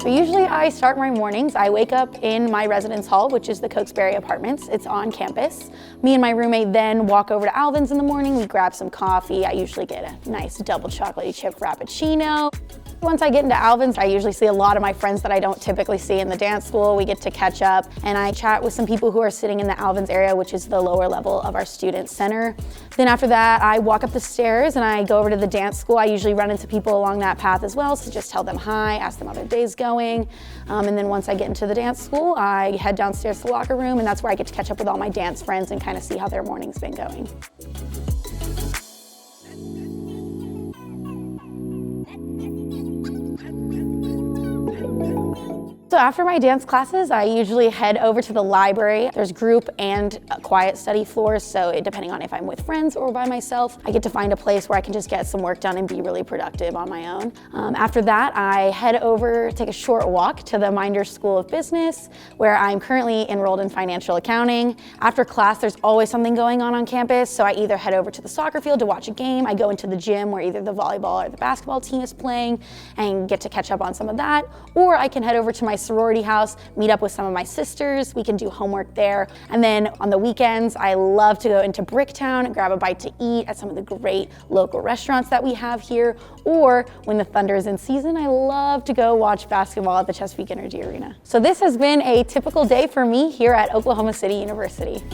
So usually I start my mornings, I wake up in my residence hall, which is the Cokesbury Apartments. It's on campus. Me and my roommate then walk over to Alvin's in the morning. We grab some coffee. I usually get a nice double chocolatey chip frappuccino. Once I get into Alvin's, I usually see a lot of my friends that I don't typically see in the dance school. We get to catch up and I chat with some people who are sitting in the Alvin's area, which is the lower level of our student center. Then after that, I walk up the stairs and I go over to the dance school. I usually run into people along that path as well, so just tell them hi, ask them how their day's going. And then once I get into the dance school, I head downstairs to the locker room, and that's where I get to catch up with all my dance friends and kind of see how their morning's been going. So after my dance classes, I usually head over to the library. There's group and quiet study floors, so depending on if I'm with friends or by myself, I get to find a place where I can just get some work done and be really productive on my own. After that, I head over, take a short walk to the Minders School of Business, where I'm currently enrolled in financial accounting. After class, there's always something going on campus, so I either head over to the soccer field to watch a game, I go into the gym where either the volleyball or the basketball team is playing and get to catch up on some of that, or I can head over to my sorority house, meet up with some of my sisters, we can do homework there. And then on the weekends, I love to go into Bricktown and grab a bite to eat at some of the great local restaurants that we have here, or when the Thunder is in season, I love to go watch basketball at the Chesapeake Energy Arena. So this has been a typical day for me here at Oklahoma City University.